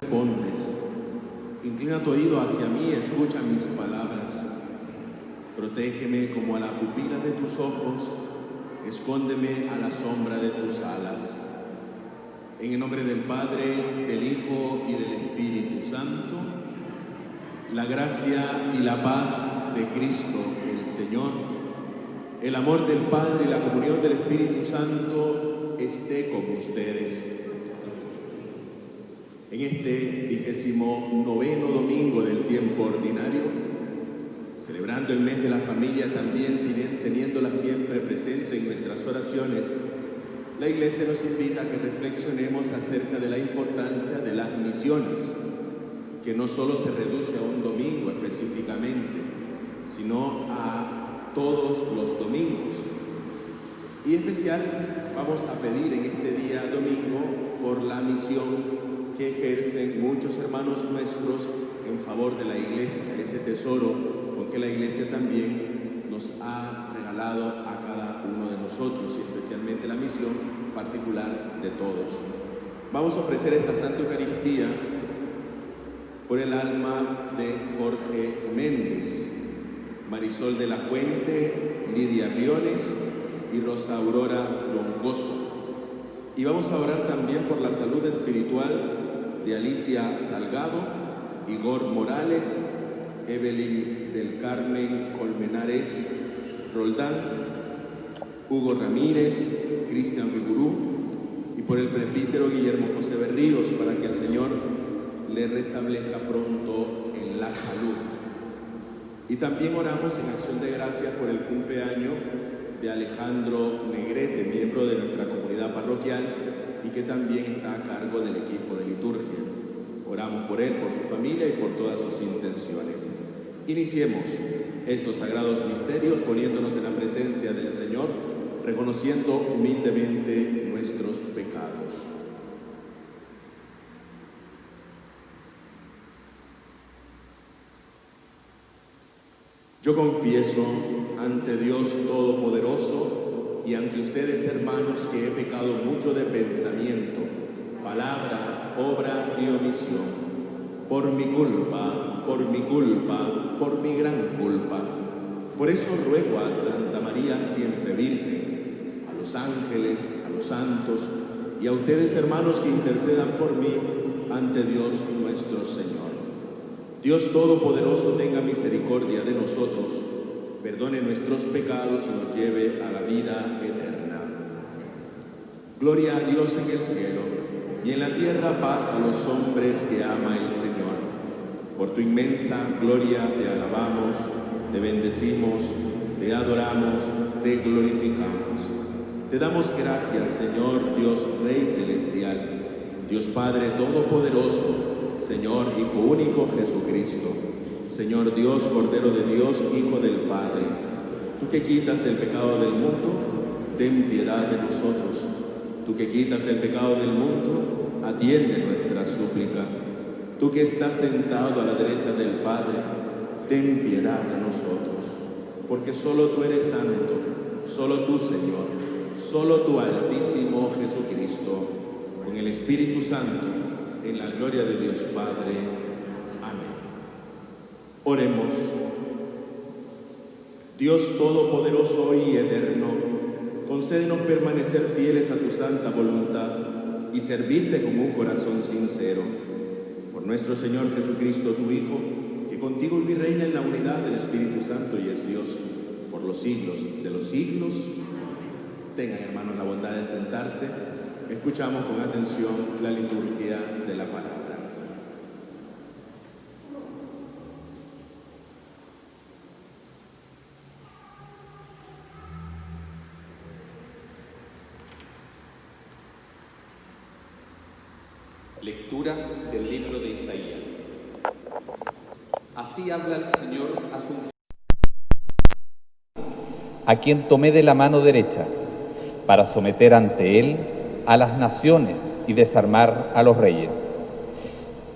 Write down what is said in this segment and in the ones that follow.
respondes. Inclina tu oído hacia mí, escucha mis palabras. Protégeme como a la pupila de tus ojos, escóndeme a la sombra de tus alas. En el nombre del Padre, del Hijo y del Espíritu Santo, la gracia y la paz de Cristo el Señor, el amor del Padre y la comunión del Espíritu Santo esté con ustedes. En este 29º domingo del tiempo ordinario, celebrando el mes de la familia, también teniéndola siempre presente en nuestras oraciones, la Iglesia nos invita a que reflexionemos acerca de la importancia de las misiones, que no solo se reduce a un domingo específicamente, sino a todos los domingos. Y en especial vamos a pedir en este día domingo por la misión que ejercen muchos hermanos nuestros en favor de la Iglesia, ese tesoro con que la Iglesia también nos ha regalado a cada uno de nosotros, y especialmente la misión particular de todos. Vamos a ofrecer esta Santa Eucaristía por el alma de Jorge Méndez, Marisol de la Fuente, Lidia Briones y Rosa Aurora Troncoso. Y vamos a orar también por la salud espiritual de Alicia Salgado, Igor Morales, Evelyn del Carmen Colmenares Roldán, Hugo Ramírez, Cristian Vigurú, y por el presbítero Guillermo José Berríos, para que el Señor le restablezca pronto en la salud. Y también oramos en acción de gracias por el cumpleaños de Alejandro Negrete, miembro de nuestra comunidad parroquial y que también está a cargo del equipo de liturgia. Oramos por él, por su familia y por todas sus intenciones. Iniciemos estos sagrados misterios poniéndonos en la presencia del Señor, reconociendo humildemente nuestros pecados. Yo confieso ante Dios Todopoderoso y ante ustedes, hermanos, que he pecado mucho de pensamiento, palabra, obra y omisión, por mi culpa, por mi gran culpa. Por eso ruego a Santa María, siempre Virgen, a los ángeles, a los santos y a ustedes, hermanos, que intercedan por mí ante Dios nuestro Señor. Dios Todopoderoso tenga misericordia de nosotros, perdone nuestros pecados y nos lleve a la vida eterna. Gloria a Dios en el cielo, y en la tierra paz a los hombres que ama el Señor. Por tu inmensa gloria te alabamos, te bendecimos, te adoramos, te glorificamos. Te damos gracias, Señor Dios Rey Celestial, Dios Padre Todopoderoso, Señor Hijo único Jesucristo, Señor Dios, Cordero de Dios, Hijo del Padre. Tú que quitas el pecado del mundo, ten piedad de nosotros. Tú que quitas el pecado del mundo, atiende nuestra súplica. Tú que estás sentado a la derecha del Padre, ten piedad de nosotros. Porque solo tú eres santo, solo tú, Señor, solo tú, Altísimo Jesucristo, con el Espíritu Santo, en la gloria de Dios Padre. Amén. Oremos. Dios Todopoderoso y Eterno, concédenos permanecer fieles a tu santa voluntad y servirte con un corazón sincero. Por nuestro Señor Jesucristo, tu Hijo, que contigo vive y reina en la unidad del Espíritu Santo y es Dios, por los siglos de los siglos. Tengan, hermanos, la bondad de sentarse. Escuchamos con atención la liturgia de la palabra. Lectura del libro de Isaías. Así habla el Señor a su ungido, a quien tomé de la mano derecha, para someter ante él a las naciones y desarmar a los reyes,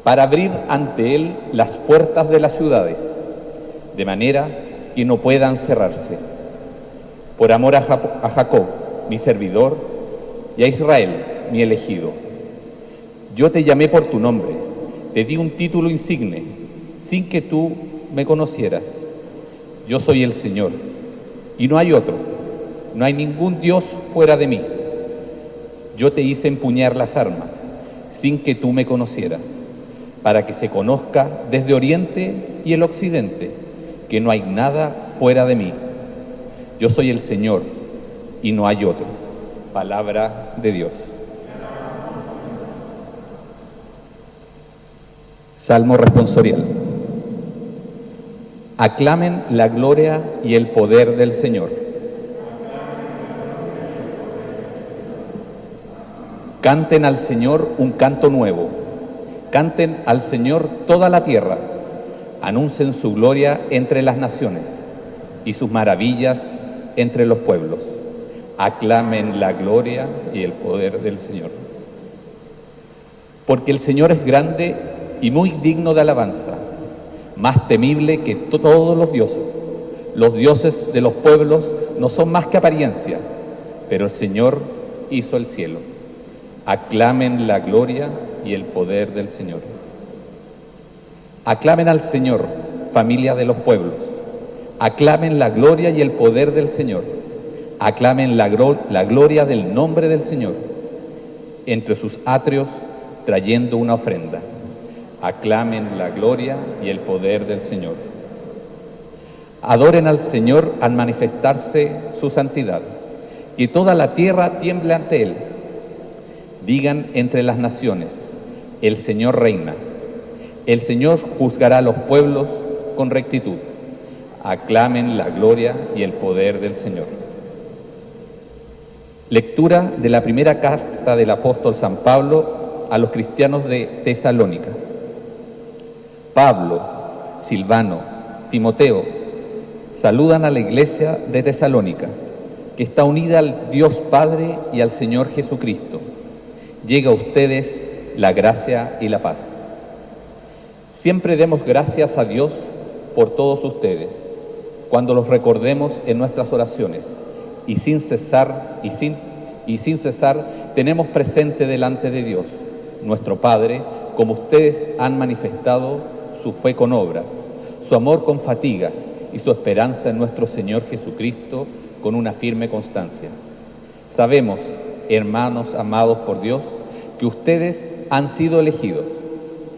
para abrir ante él las puertas de las ciudades, de manera que no puedan cerrarse. Por amor a Jacob, mi servidor, y a Israel, mi elegido. Yo te llamé por tu nombre, te di un título insigne, sin que tú me conocieras. Yo soy el Señor, y no hay otro, no hay ningún Dios fuera de mí. Yo te hice empuñar las armas, sin que tú me conocieras, para que se conozca desde Oriente y el Occidente, que no hay nada fuera de mí. Yo soy el Señor, y no hay otro. Palabra de Dios. Salmo responsorial. Aclamen la gloria y el poder del Señor. Canten al Señor un canto nuevo. Canten al Señor toda la tierra. Anuncien su gloria entre las naciones y sus maravillas entre los pueblos. Aclamen la gloria y el poder del Señor. Porque el Señor es grande y muy digno de alabanza, más temible que todos los dioses. Los dioses de los pueblos no son más que apariencia, pero el Señor hizo el cielo. Aclamen la gloria y el poder del Señor. Aclamen al Señor, familia de los pueblos. Aclamen la gloria y el poder del Señor. Aclamen la gloria del nombre del Señor, entre sus atrios trayendo una ofrenda. Aclamen la gloria y el poder del Señor. Adoren al Señor al manifestarse su santidad, que toda la tierra tiemble ante Él. Digan entre las naciones, el Señor reina. El Señor juzgará a los pueblos con rectitud. Aclamen la gloria y el poder del Señor. Lectura de la primera carta del apóstol San Pablo a los cristianos de Tesalónica. Pablo, Silvano, Timoteo, saludan a la iglesia de Tesalónica, que está unida al Dios Padre y al Señor Jesucristo. Llega a ustedes la gracia y la paz. Siempre demos gracias a Dios por todos ustedes, cuando los recordemos en nuestras oraciones, y sin cesar tenemos presente delante de Dios, nuestro Padre, como ustedes han manifestado su fe con obras, su amor con fatigas y su esperanza en nuestro Señor Jesucristo con una firme constancia. Sabemos, hermanos amados por Dios, que ustedes han sido elegidos,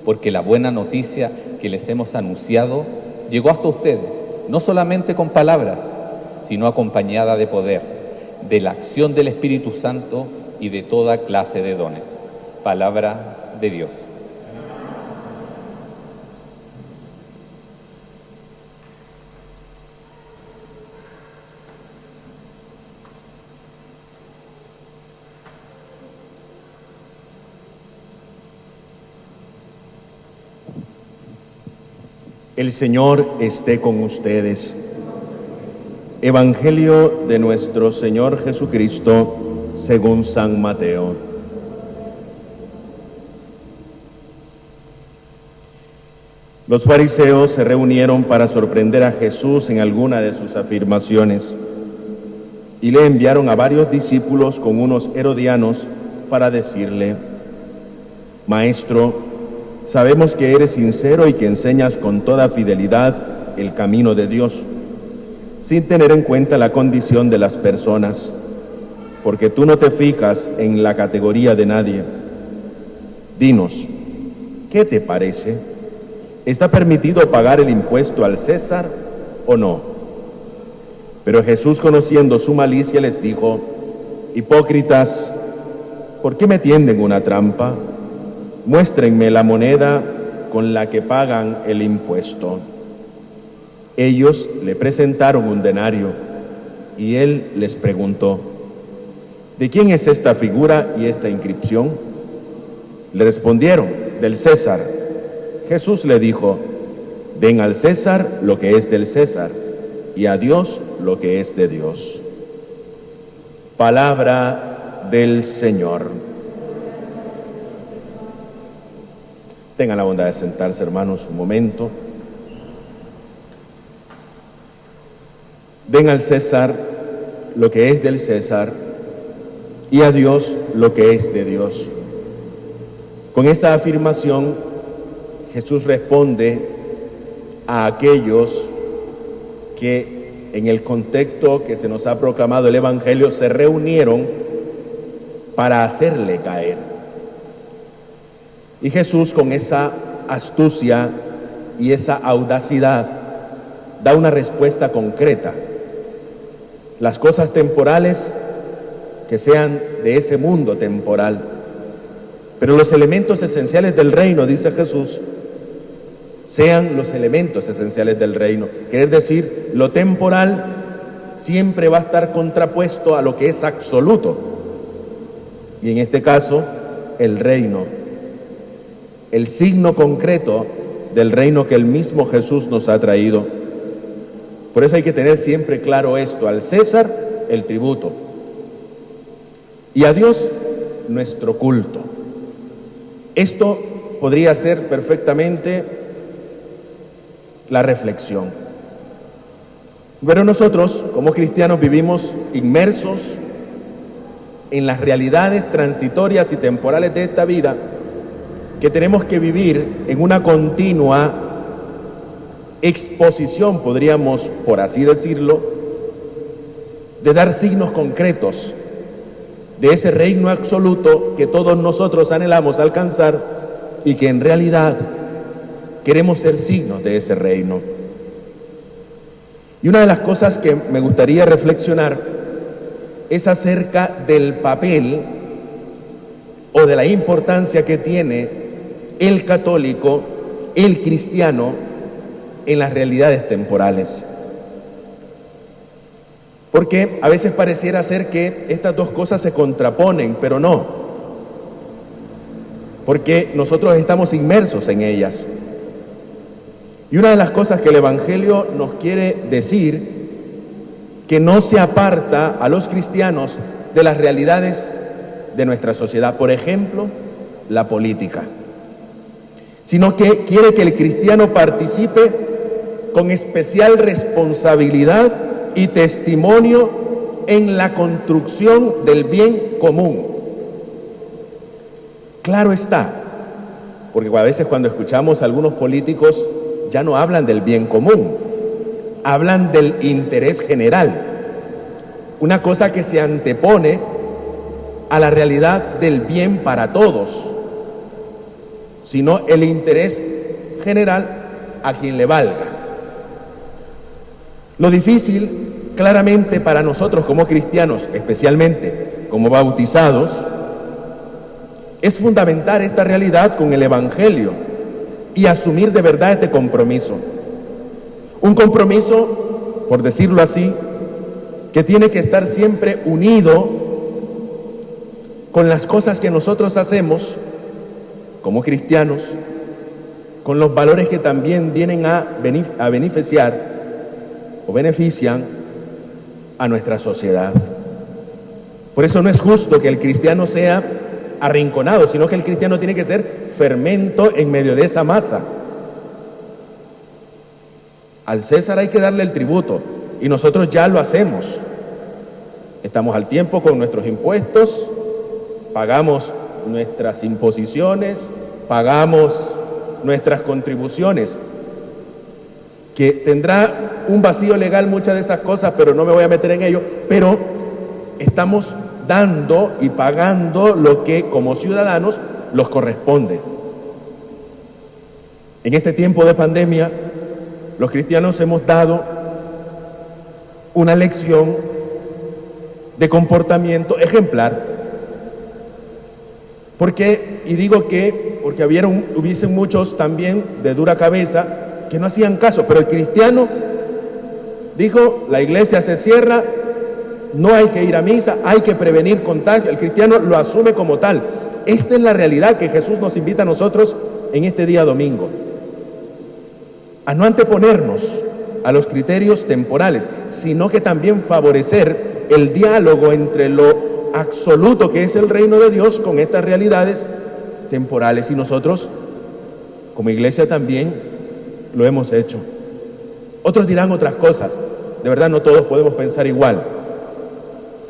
porque la buena noticia que les hemos anunciado llegó hasta ustedes, no solamente con palabras, sino acompañada de poder, de la acción del Espíritu Santo y de toda clase de dones. Palabra de Dios. El Señor esté con ustedes. Evangelio de nuestro Señor Jesucristo según San Mateo. Los fariseos se reunieron para sorprender a Jesús en alguna de sus afirmaciones y le enviaron a varios discípulos con unos herodianos para decirle: Maestro, sabemos que eres sincero y que enseñas con toda fidelidad el camino de Dios, sin tener en cuenta la condición de las personas, porque tú no te fijas en la categoría de nadie. Dinos, ¿qué te parece? ¿Está permitido pagar el impuesto al César o no? Pero Jesús, conociendo su malicia, les dijo: Hipócritas, ¿por qué me tienden una trampa? Muéstrenme la moneda con la que pagan el impuesto. Ellos le presentaron un denario y él les preguntó: ¿de quién es esta figura y esta inscripción? Le respondieron: del César. Jesús le dijo: den al César lo que es del César y a Dios lo que es de Dios. Palabra del Señor. Tengan la bondad de sentarse, hermanos, un momento. Den al César lo que es del César y a Dios lo que es de Dios. Con esta afirmación, Jesús responde a aquellos que en el contexto que se nos ha proclamado el Evangelio se reunieron para hacerle caer. Y Jesús, con esa astucia y esa audacidad, da una respuesta concreta. Las cosas temporales que sean de ese mundo temporal, pero los elementos esenciales del reino, dice Jesús, sean los elementos esenciales del reino. Quiere decir, lo temporal siempre va a estar contrapuesto a lo que es absoluto. Y en este caso, el reino, el signo concreto del reino que el mismo Jesús nos ha traído. Por eso hay que tener siempre claro esto: al César el tributo y a Dios nuestro culto. Esto podría ser perfectamente la reflexión. Pero nosotros, como cristianos, vivimos inmersos en las realidades transitorias y temporales de esta vida, que tenemos que vivir en una continua exposición, podríamos, por así decirlo, de dar signos concretos de ese reino absoluto que todos nosotros anhelamos alcanzar y que en realidad queremos ser signos de ese reino. Y una de las cosas que me gustaría reflexionar es acerca del papel o de la importancia que tiene el católico, el cristiano, en las realidades temporales. Porque a veces pareciera ser que estas dos cosas se contraponen, pero no. Porque nosotros estamos inmersos en ellas. Y una de las cosas que el Evangelio nos quiere decir, que no se aparta a los cristianos de las realidades de nuestra sociedad, por ejemplo, la política, sino que quiere que el cristiano participe con especial responsabilidad y testimonio en la construcción del bien común. Claro está, porque a veces cuando escuchamos a algunos políticos ya no hablan del bien común, hablan del interés general, una cosa que se antepone a la realidad del bien para todos, sino el interés general a quien le valga. Lo difícil, claramente, para nosotros como cristianos, especialmente como bautizados, es fundamentar esta realidad con el Evangelio y asumir de verdad este compromiso. Un compromiso, por decirlo así, que tiene que estar siempre unido con las cosas que nosotros hacemos como cristianos, con los valores que también vienen a beneficiar o benefician a nuestra sociedad. Por eso no es justo que el cristiano sea arrinconado, sino que el cristiano tiene que ser fermento en medio de esa masa. Al César hay que darle el tributo, y nosotros ya lo hacemos. Estamos al tiempo con nuestros impuestos, pagamos nuestras imposiciones, pagamos nuestras contribuciones, que tendrá un vacío legal muchas de esas cosas, pero no me voy a meter en ello, pero estamos dando y pagando lo que como ciudadanos nos corresponde. En este tiempo de pandemia, los cristianos hemos dado una lección de comportamiento ejemplar. Porque, y digo que, porque hubiesen muchos también de dura cabeza que no hacían caso, pero el cristiano dijo: la iglesia se cierra, no hay que ir a misa, hay que prevenir contagio. El cristiano lo asume como tal. Esta es la realidad que Jesús nos invita a nosotros en este día domingo, a no anteponernos a los criterios temporales, sino que también favorecer el diálogo entre lo absoluto que es el reino de Dios con estas realidades temporales. Y nosotros, como iglesia, también lo hemos hecho. Otros dirán otras cosas, de verdad no todos podemos pensar igual,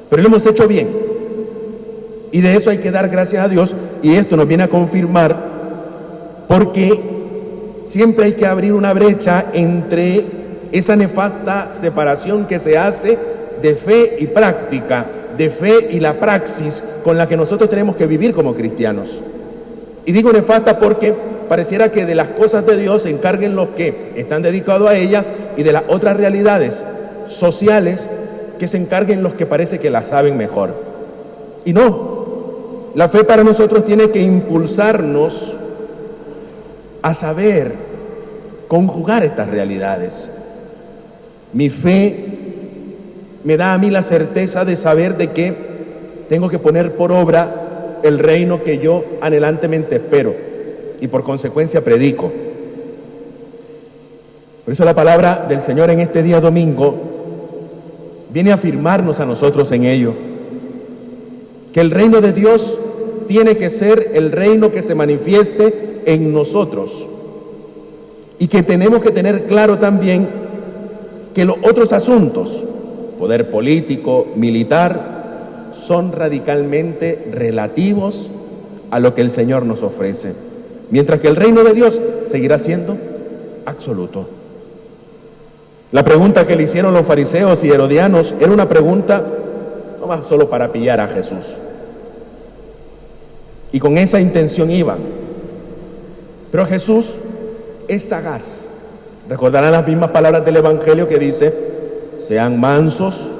pero lo hemos hecho bien, y de eso hay que dar gracias a Dios. Y esto nos viene a confirmar porque siempre hay que abrir una brecha entre esa nefasta separación que se hace de fe y práctica, de fe y la praxis con la que nosotros tenemos que vivir como cristianos. Y digo nefasta porque pareciera que de las cosas de Dios se encarguen los que están dedicados a ella, y de las otras realidades sociales que se encarguen los que parece que las saben mejor. Y no, la fe para nosotros tiene que impulsarnos a saber conjugar estas realidades. Mi fe me da a mí la certeza de saber de que tengo que poner por obra el reino que yo anhelantemente espero y por consecuencia predico. Por eso la palabra del Señor en este día domingo viene a afirmarnos a nosotros en ello, que el reino de Dios tiene que ser el reino que se manifieste en nosotros, y que tenemos que tener claro también que los otros asuntos, poder político, militar, son radicalmente relativos a lo que el Señor nos ofrece, mientras que el reino de Dios seguirá siendo absoluto. La pregunta que le hicieron los fariseos y herodianos era una pregunta no más solo para pillar a Jesús, y con esa intención iban. Pero Jesús es sagaz. Recordarán las mismas palabras del Evangelio que dice: sean mansos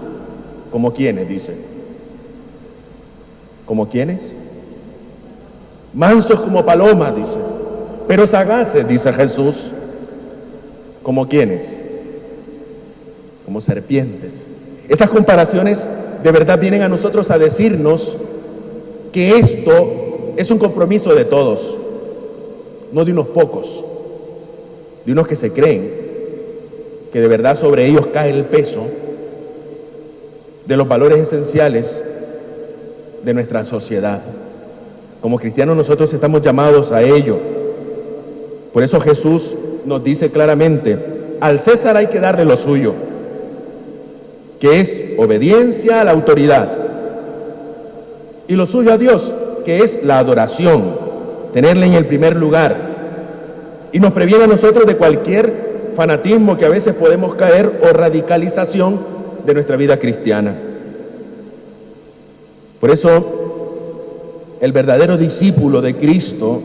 como quienes, dice. ¿Como quiénes? Mansos como palomas, dice. Pero sagaces, dice Jesús, como quienes, como serpientes. Esas comparaciones de verdad vienen a nosotros a decirnos que esto es un compromiso de todos, no de unos pocos, de unos que se creen que de verdad sobre ellos cae el peso de los valores esenciales de nuestra sociedad. Como cristianos nosotros estamos llamados a ello. Por eso Jesús nos dice claramente: al César hay que darle lo suyo, que es obediencia a la autoridad, y lo suyo a Dios, que es la adoración, tenerle en el primer lugar. Y nos previene a nosotros de cualquier fanatismo que a veces podemos caer o radicalización de nuestra vida cristiana. Por eso, el verdadero discípulo de Cristo,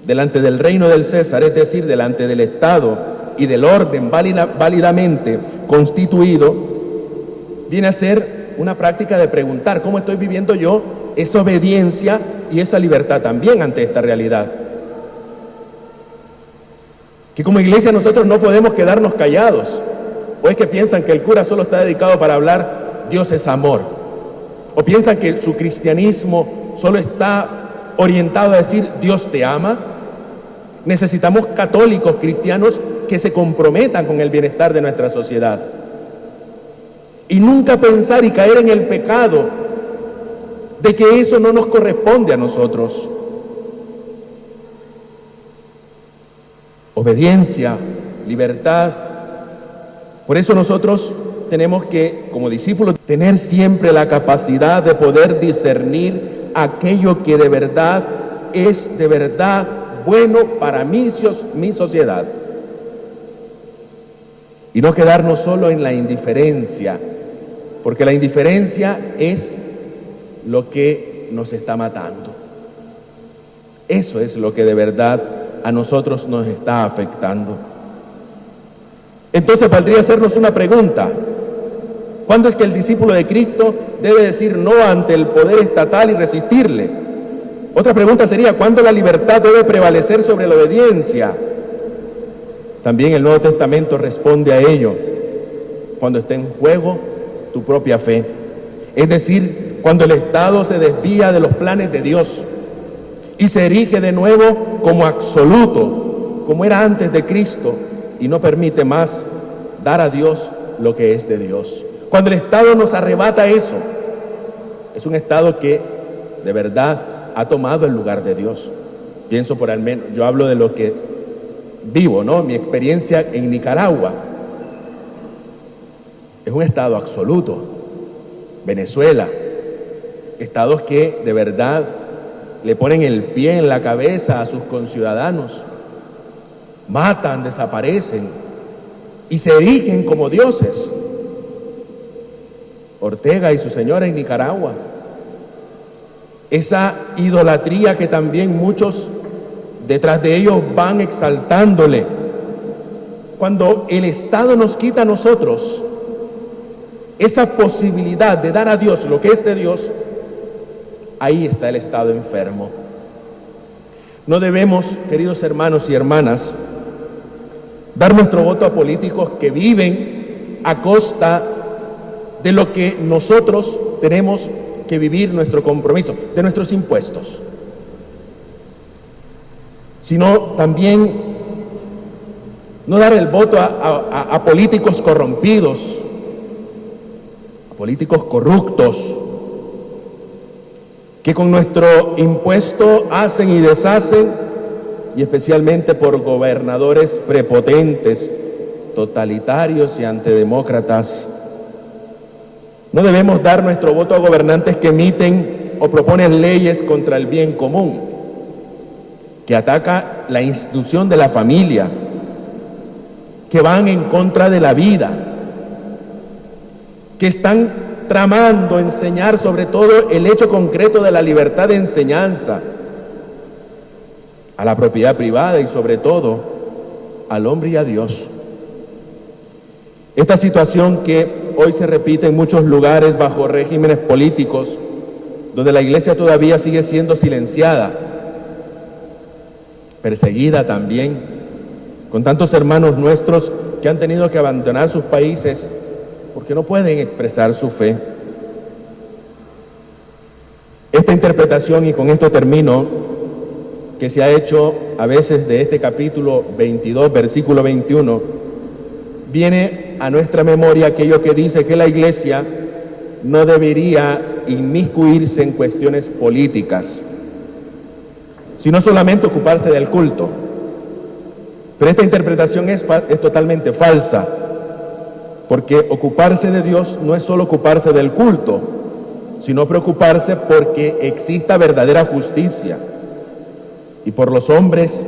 delante del reino del César, es decir, delante del Estado y del orden válidamente constituido, viene a ser una práctica de preguntar: ¿cómo estoy viviendo yo esa obediencia y esa libertad también ante esta realidad? Que como iglesia nosotros no podemos quedarnos callados. ¿O es que piensan que el cura solo está dedicado para hablar Dios es amor? ¿O piensan que su cristianismo solo está orientado a decir Dios te ama? Necesitamos católicos cristianos que se comprometan con el bienestar de nuestra sociedad. Y nunca pensar y caer en el pecado de que eso no nos corresponde a nosotros. Obediencia, libertad. Por eso nosotros tenemos que, como discípulos, tener siempre la capacidad de poder discernir aquello que de verdad es de verdad bueno para mi sociedad. Y no quedarnos solo en la indiferencia, porque la indiferencia es lo que nos está matando. Eso es lo que de verdad a nosotros nos está afectando. Entonces valdría hacernos una pregunta: ¿cuándo es que el discípulo de Cristo debe decir no ante el poder estatal y resistirle? Otra pregunta sería: ¿cuándo la libertad debe prevalecer sobre la obediencia? También el Nuevo Testamento responde a ello: cuando esté en juego tu propia fe, es decir, cuando el Estado se desvía de los planes de Dios y se erige de nuevo como absoluto, como era antes de Cristo, y no permite más dar a Dios lo que es de Dios. Cuando el Estado nos arrebata eso, es un Estado que de verdad ha tomado el lugar de Dios. Pienso por al menos, yo hablo de lo que vivo, ¿no? Mi experiencia en Nicaragua. Es un Estado absoluto. Venezuela, estados que de verdad le ponen el pie en la cabeza a sus conciudadanos matan, desaparecen y se erigen como dioses. Ortega y su señora en Nicaragua. Esa idolatría que también muchos detrás de ellos van exaltándole. Cuando el Estado nos quita a nosotros esa posibilidad de dar a Dios lo que es de Dios, ahí está el Estado enfermo. No debemos, queridos hermanos y hermanas, dar nuestro voto a políticos que viven a costa de lo que nosotros tenemos que vivir, nuestro compromiso, de nuestros impuestos, sino también no dar el voto a políticos corrompidos, a políticos corruptos, que con nuestro impuesto hacen y deshacen, y especialmente por gobernadores prepotentes, totalitarios y antidemócratas. No debemos dar nuestro voto a gobernantes que emiten o proponen leyes contra el bien común, que ataca la institución de la familia, que van en contra de la vida, que están tramando enseñar sobre todo el hecho concreto de la libertad de enseñanza, a la propiedad privada y sobre todo al hombre y a Dios. Esta situación que hoy se repite en muchos lugares bajo regímenes políticos, donde la iglesia todavía sigue siendo silenciada, perseguida también, con tantos hermanos nuestros que han tenido que abandonar sus países porque no pueden expresar su fe. Esta interpretación, y con esto termino, que se ha hecho a veces de este capítulo 22, versículo 21, viene a nuestra memoria aquello que dice que la iglesia no debería inmiscuirse en cuestiones políticas, sino solamente ocuparse del culto. Pero esta interpretación es totalmente falsa, porque ocuparse de Dios no es solo ocuparse del culto, sino preocuparse porque exista verdadera justicia y por los hombres,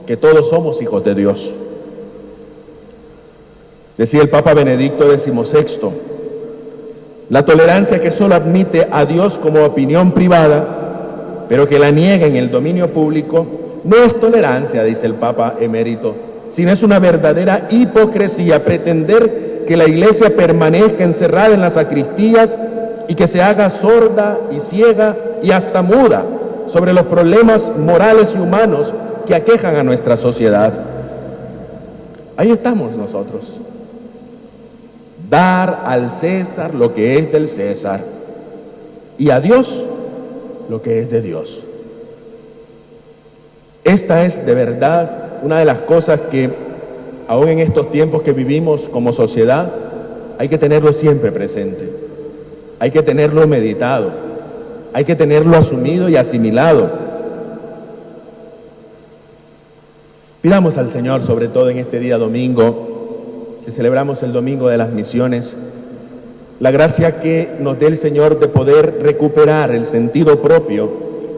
que todos somos hijos de Dios. Decía el Papa Benedicto XVI, la tolerancia que solo admite a Dios como opinión privada, pero que la niega en el dominio público, no es tolerancia, dice el Papa emérito, sino es una verdadera hipocresía pretender que la iglesia permanezca encerrada en las sacristías y que se haga sorda y ciega y hasta muda sobre los problemas morales y humanos que aquejan a nuestra sociedad. Ahí estamos nosotros. Dar al César lo que es del César y a Dios lo que es de Dios. Esta es de verdad una de las cosas que, aún en estos tiempos que vivimos como sociedad, hay que tenerlo siempre presente, hay que tenerlo meditado, hay que tenerlo asumido y asimilado. Pidamos al Señor, sobre todo en este día domingo, que celebramos el Domingo de las Misiones, la gracia que nos dé el Señor de poder recuperar el sentido propio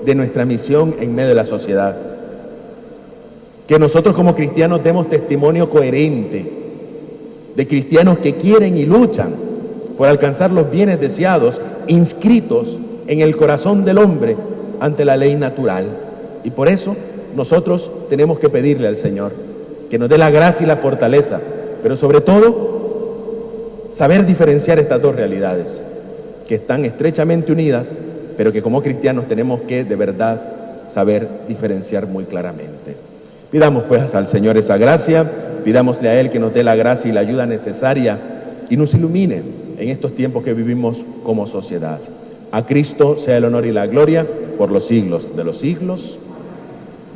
de nuestra misión en medio de la sociedad. Que nosotros como cristianos demos testimonio coherente de cristianos que quieren y luchan por alcanzar los bienes deseados, inscritos en el corazón del hombre ante la ley natural. Y por eso nosotros tenemos que pedirle al Señor que nos dé la gracia y la fortaleza, pero sobre todo saber diferenciar estas dos realidades que están estrechamente unidas, pero que como cristianos tenemos que de verdad saber diferenciar muy claramente. Pidamos pues al Señor esa gracia, pidámosle a Él que nos dé la gracia y la ayuda necesaria y nos ilumine en estos tiempos que vivimos como sociedad. A Cristo sea el honor y la gloria por los siglos de los siglos.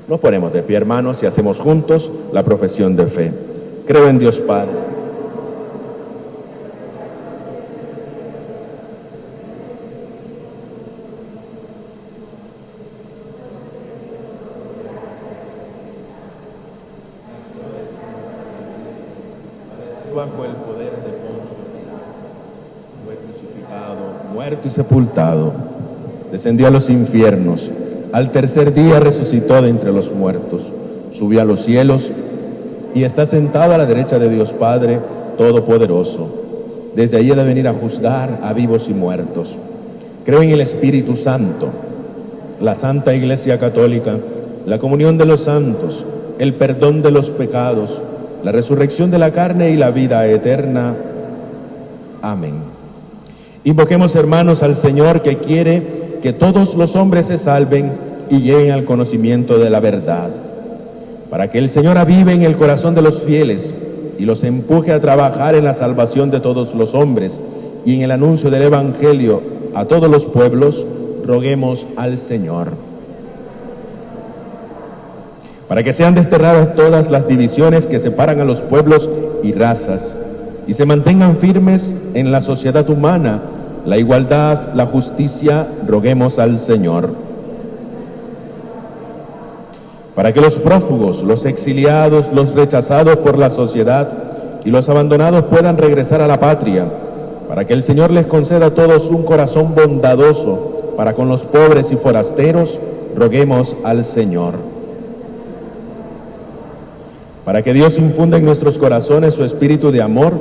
Nos ponemos de pie, hermanos, y hacemos juntos la profesión de fe. Creo en Dios Padre, bajo el poder de Poncio fue crucificado, muerto y sepultado, descendió a los infiernos, al tercer día resucitó de entre los muertos, subió a los cielos y está sentado a la derecha de Dios Padre Todopoderoso. Desde allí ha de venir a juzgar a vivos y muertos. Creo en el Espíritu Santo, la Santa Iglesia Católica, la comunión de los santos, el perdón de los pecados, la resurrección de la carne y la vida eterna. Amén. Invoquemos, hermanos, al Señor, que quiere que todos los hombres se salven y lleguen al conocimiento de la verdad, para que el Señor avive en el corazón de los fieles y los empuje a trabajar en la salvación de todos los hombres y en el anuncio del Evangelio a todos los pueblos. Roguemos al Señor. Para que sean desterradas todas las divisiones que separan a los pueblos y razas, y se mantengan firmes en la sociedad humana la igualdad, la justicia, roguemos al Señor. Para que los prófugos, los exiliados, los rechazados por la sociedad y los abandonados puedan regresar a la patria, para que el Señor les conceda a todos un corazón bondadoso para con los pobres y forasteros, roguemos al Señor. Para que Dios infunda en nuestros corazones su espíritu de amor,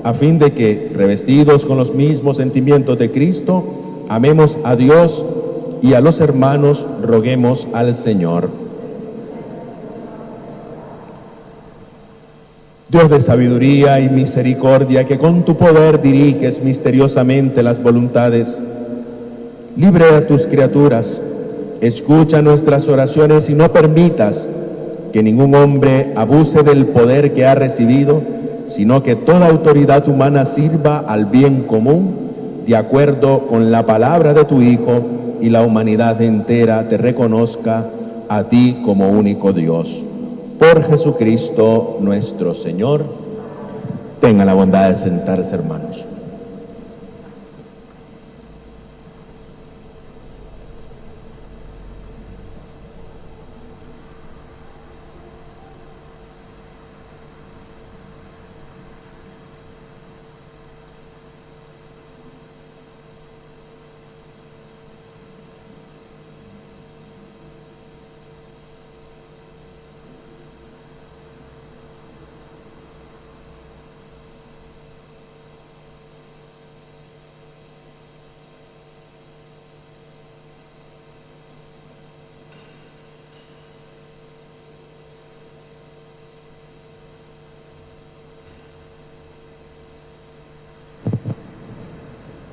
a fin de que, revestidos con los mismos sentimientos de Cristo, amemos a Dios y a los hermanos, roguemos al Señor. Dios de sabiduría y misericordia, que con tu poder diriges misteriosamente las voluntades, libre a tus criaturas, escucha nuestras oraciones y no permitas que ningún hombre abuse del poder que ha recibido, sino que toda autoridad humana sirva al bien común, de acuerdo con la palabra de tu Hijo, y la humanidad entera te reconozca a ti como único Dios. Por Jesucristo nuestro Señor. Tengan la bondad de sentarse, hermanos.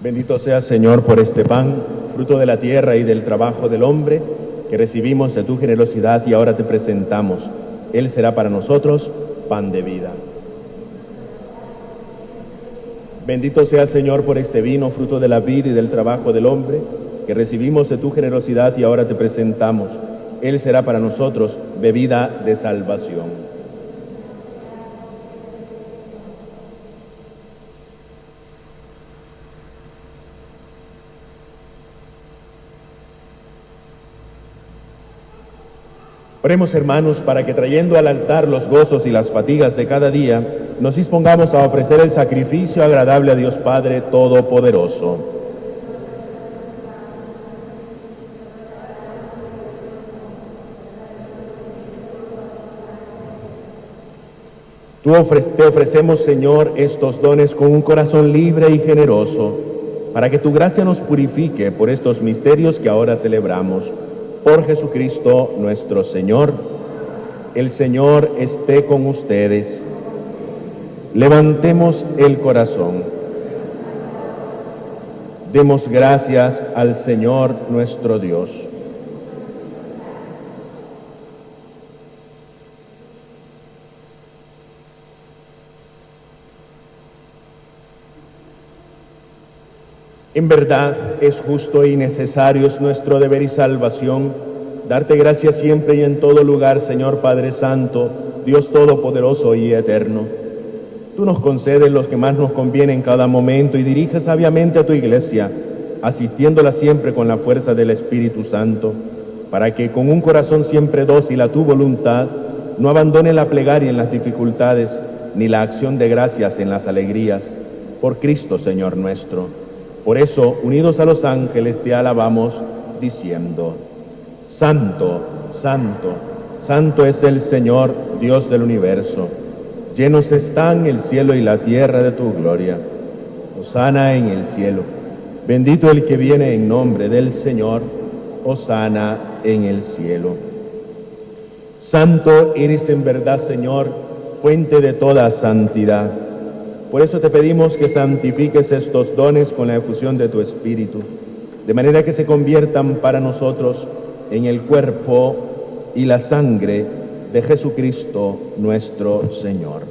Bendito seas, Señor, por este pan, fruto de la tierra y del trabajo del hombre, que recibimos de tu generosidad y ahora te presentamos. Él será para nosotros pan de vida. Bendito seas, Señor, por este vino, fruto de la vid y del trabajo del hombre, que recibimos de tu generosidad y ahora te presentamos. Él será para nosotros bebida de salvación. Oremos, hermanos, para que trayendo al altar los gozos y las fatigas de cada día, nos dispongamos a ofrecer el sacrificio agradable a Dios Padre Todopoderoso. Te ofrecemos, Señor, estos dones con un corazón libre y generoso, para que tu gracia nos purifique por estos misterios que ahora celebramos. Por Jesucristo nuestro Señor. El Señor esté con ustedes. Levantemos el corazón. Demos gracias al Señor nuestro Dios. En verdad es justo y necesario, es nuestro deber y salvación, darte gracias siempre y en todo lugar, Señor Padre Santo, Dios Todopoderoso y Eterno. Tú nos concedes los que más nos conviene en cada momento y diriges sabiamente a tu Iglesia, asistiéndola siempre con la fuerza del Espíritu Santo, para que con un corazón siempre dócil a tu voluntad, no abandone la plegaria en las dificultades, ni la acción de gracias en las alegrías, por Cristo Señor nuestro. Por eso, unidos a los ángeles, te alabamos, diciendo: Santo, Santo, Santo es el Señor, Dios del universo. Llenos están el cielo y la tierra de tu gloria. Hosana en el cielo. Bendito el que viene en nombre del Señor. Hosana en el cielo. Santo eres en verdad, Señor, fuente de toda santidad. Por eso te pedimos que santifiques estos dones con la efusión de tu Espíritu, de manera que se conviertan para nosotros en el cuerpo y la sangre de Jesucristo nuestro Señor.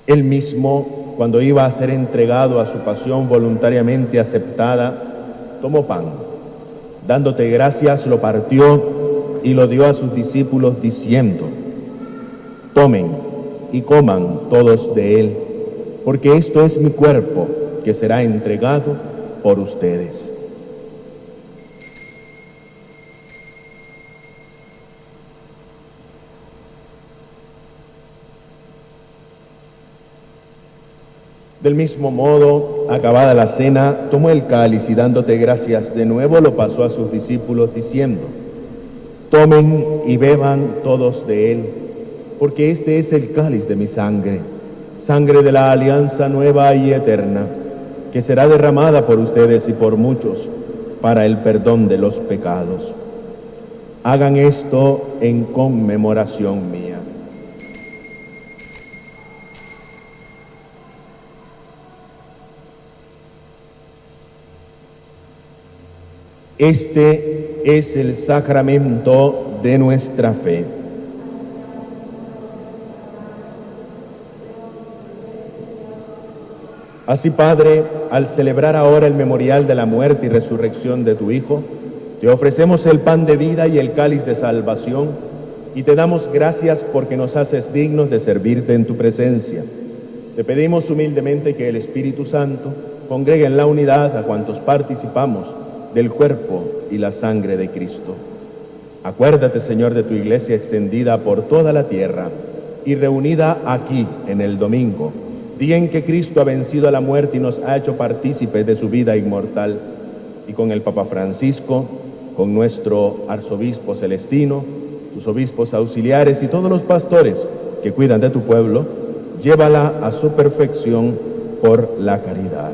Él mismo, cuando iba a ser entregado a su pasión voluntariamente aceptada, tomó pan. Dándote gracias, lo partió y lo dio a sus discípulos diciendo: tomen y coman todos de él, porque esto es mi cuerpo que será entregado por ustedes. Del mismo modo, acabada la cena, tomó el cáliz y dándote gracias de nuevo lo pasó a sus discípulos diciendo: tomen y beban todos de él, porque este es el cáliz de mi sangre, sangre de la alianza nueva y eterna, que será derramada por ustedes y por muchos para el perdón de los pecados. Hagan esto en conmemoración mía. Este es el sacramento de nuestra fe. Así, Padre, al celebrar ahora el memorial de la muerte y resurrección de tu Hijo, te ofrecemos el pan de vida y el cáliz de salvación, y te damos gracias porque nos haces dignos de servirte en tu presencia. Te pedimos humildemente que el Espíritu Santo congregue en la unidad a cuantos participamos del cuerpo y la sangre de Cristo. Acuérdate, Señor, de tu iglesia extendida por toda la tierra y reunida aquí en el domingo, día en que Cristo ha vencido a la muerte y nos ha hecho partícipes de su vida inmortal, y con el Papa Francisco, con nuestro arzobispo Celestino, sus obispos auxiliares y todos los pastores que cuidan de tu pueblo, llévala a su perfección por la caridad.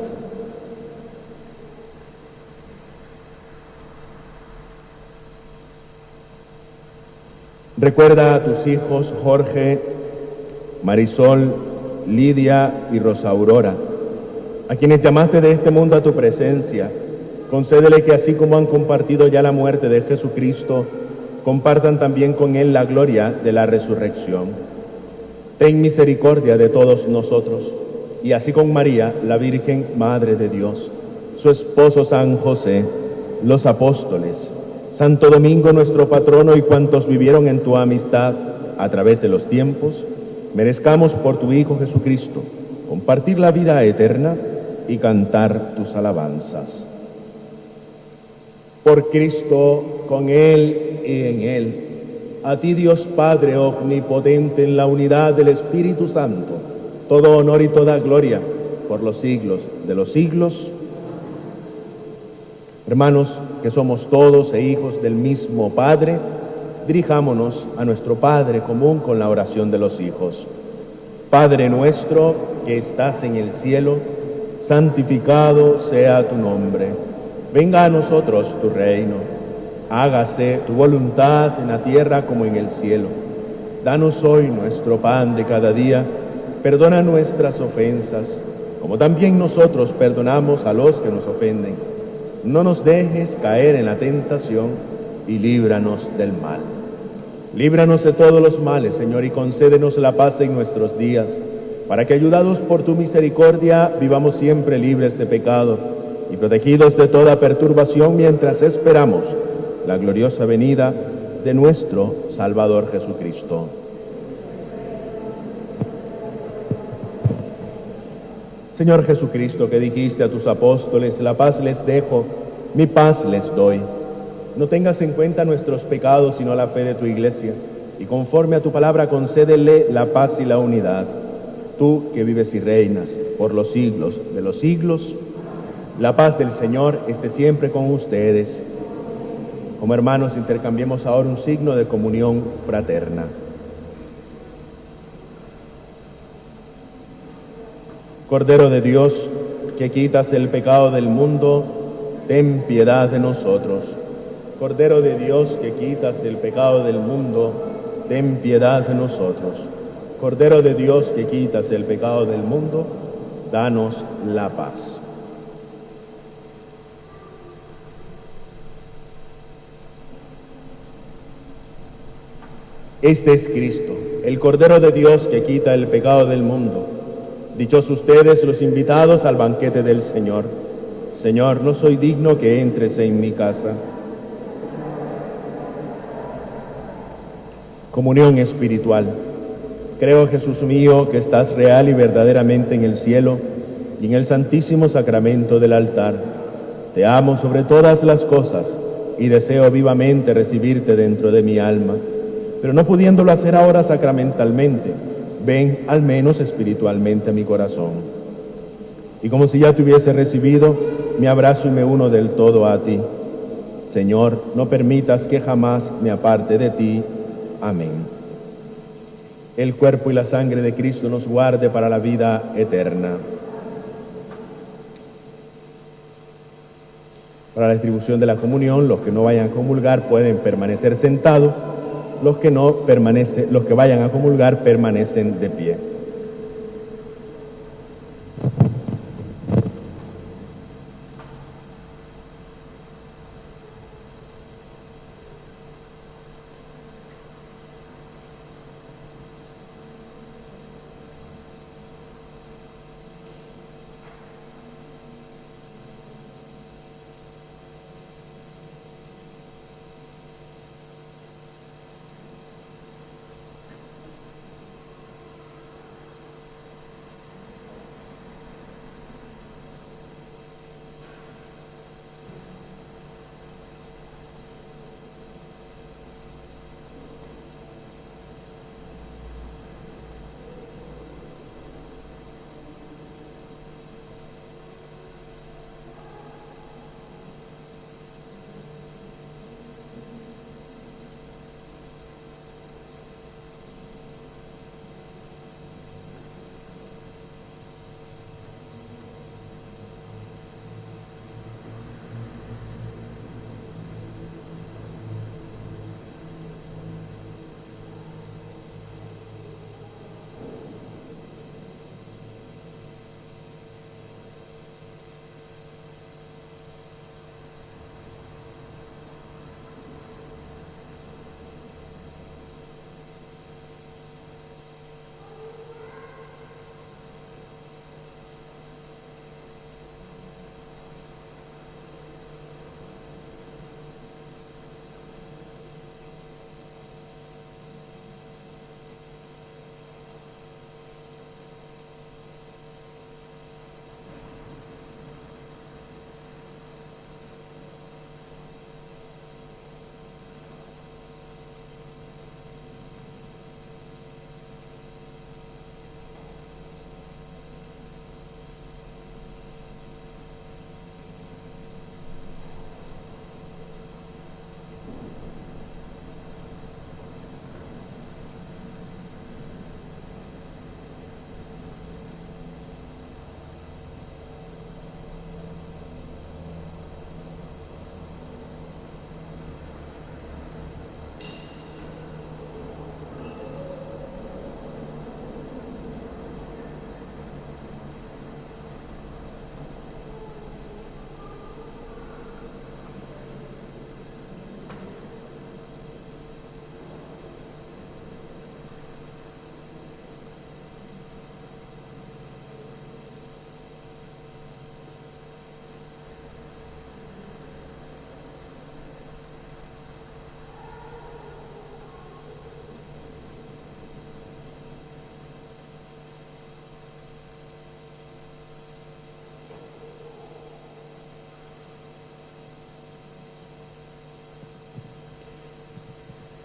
Recuerda a tus hijos Jorge, Marisol, Lidia y Rosa Aurora, a quienes llamaste de este mundo a tu presencia. Concédele que así como han compartido ya la muerte de Jesucristo, compartan también con él la gloria de la resurrección. Ten misericordia de todos nosotros, y así con María, la Virgen Madre de Dios, su esposo San José, los apóstoles, Santo Domingo nuestro patrono y cuantos vivieron en tu amistad a través de los tiempos, merezcamos por tu Hijo Jesucristo compartir la vida eterna y cantar tus alabanzas. Por Cristo, con Él y en Él, a ti Dios Padre omnipotente en la unidad del Espíritu Santo, todo honor y toda gloria por los siglos de los siglos. Hermanos, que somos todos e hijos del mismo Padre, dirijámonos a nuestro Padre común con la oración de los hijos. Padre nuestro que estás en el cielo, santificado sea tu nombre. Venga a nosotros tu reino. Hágase tu voluntad en la tierra como en el cielo. Danos hoy nuestro pan de cada día. Perdona nuestras ofensas, como también nosotros perdonamos a los que nos ofenden. No nos dejes caer en la tentación y líbranos del mal. Líbranos de todos los males, Señor, y concédenos la paz en nuestros días, para que, ayudados por tu misericordia, vivamos siempre libres de pecado y protegidos de toda perturbación mientras esperamos la gloriosa venida de nuestro Salvador Jesucristo. Señor Jesucristo, que dijiste a tus apóstoles: la paz les dejo, mi paz les doy. No tengas en cuenta nuestros pecados, sino la fe de tu iglesia, y conforme a tu palabra concédele la paz y la unidad. Tú que vives y reinas por los siglos de los siglos, la paz del Señor esté siempre con ustedes. Como hermanos, intercambiemos ahora un signo de comunión fraterna. Cordero de Dios, que quitas el pecado del mundo, ten piedad de nosotros. Cordero de Dios, que quitas el pecado del mundo, ten piedad de nosotros. Cordero de Dios, que quitas el pecado del mundo, danos la paz. Este es Cristo, el Cordero de Dios que quita el pecado del mundo. Dichosos ustedes los invitados al banquete del Señor. Señor, no soy digno que entres en mi casa. Comunión espiritual. Creo, Jesús mío, que estás real y verdaderamente en el cielo y en el santísimo sacramento del altar. Te amo sobre todas las cosas y deseo vivamente recibirte dentro de mi alma, pero no pudiéndolo hacer ahora sacramentalmente, ven al menos espiritualmente a mi corazón. Y como si ya te hubiese recibido, me abrazo y me uno del todo a ti. Señor, no permitas que jamás me aparte de ti. Amén. El cuerpo y la sangre de Cristo nos guarde para la vida eterna. Para la distribución de la comunión, los que no vayan a comulgar pueden permanecer sentados, los que vayan a comulgar permanecen de pie.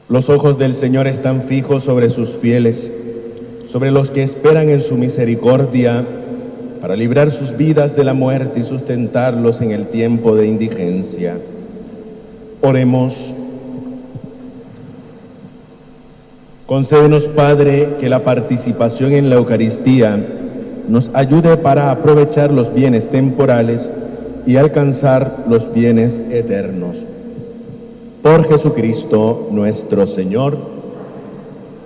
Los ojos del Señor están fijos sobre sus fieles, sobre los que esperan en su misericordia, para librar sus vidas de la muerte y sustentarlos en el tiempo de indigencia. Oremos. Concédenos, Padre, que la participación en la Eucaristía nos ayude para aprovechar los bienes temporales y alcanzar los bienes eternos. Por Jesucristo nuestro Señor.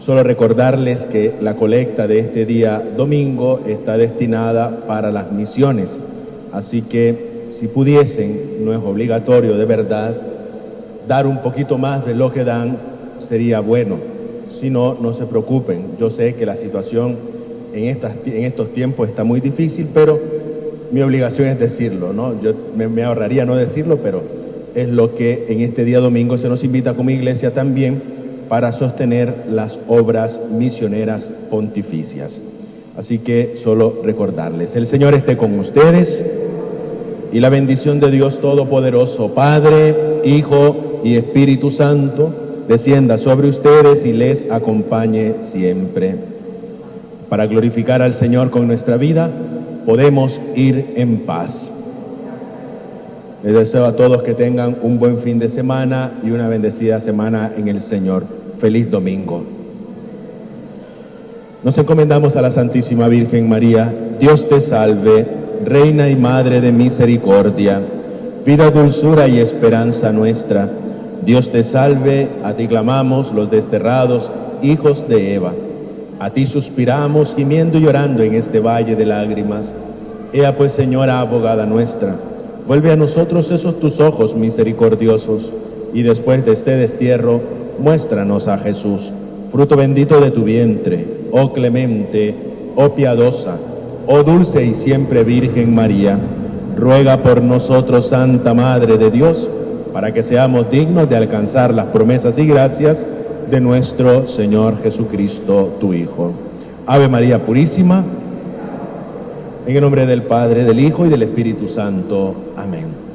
Solo recordarles que la colecta de este día domingo está destinada para las misiones, así que si pudiesen, no es obligatorio de verdad, dar un poquito más de lo que dan sería bueno. Si no, no se preocupen. Yo sé que la situación en estos tiempos está muy difícil, pero mi obligación es decirlo, ¿no? Yo me ahorraría no decirlo, pero es lo que en este día domingo se nos invita como iglesia también para sostener las obras misioneras pontificias. Así que solo recordarles, el Señor esté con ustedes y la bendición de Dios Todopoderoso, Padre, Hijo y Espíritu Santo, descienda sobre ustedes y les acompañe siempre. Para glorificar al Señor con nuestra vida, podemos ir en paz. Les deseo a todos que tengan un buen fin de semana y una bendecida semana en el Señor. Feliz domingo. Nos encomendamos a la Santísima Virgen María. Dios te salve, Reina y Madre de misericordia, vida, dulzura y esperanza nuestra. Dios te salve, a ti clamamos los desterrados hijos de Eva. A ti suspiramos, gimiendo y llorando en este valle de lágrimas. Ea pues, Señora, abogada nuestra, vuelve a nosotros esos tus ojos misericordiosos, y después de este destierro, muéstranos a Jesús, fruto bendito de tu vientre, oh clemente, oh piadosa, oh dulce y siempre Virgen María. Ruega por nosotros, Santa Madre de Dios, para que seamos dignos de alcanzar las promesas y gracias de nuestro Señor Jesucristo, tu Hijo. Ave María Purísima, en el nombre del Padre, del Hijo y del Espíritu Santo. Amén.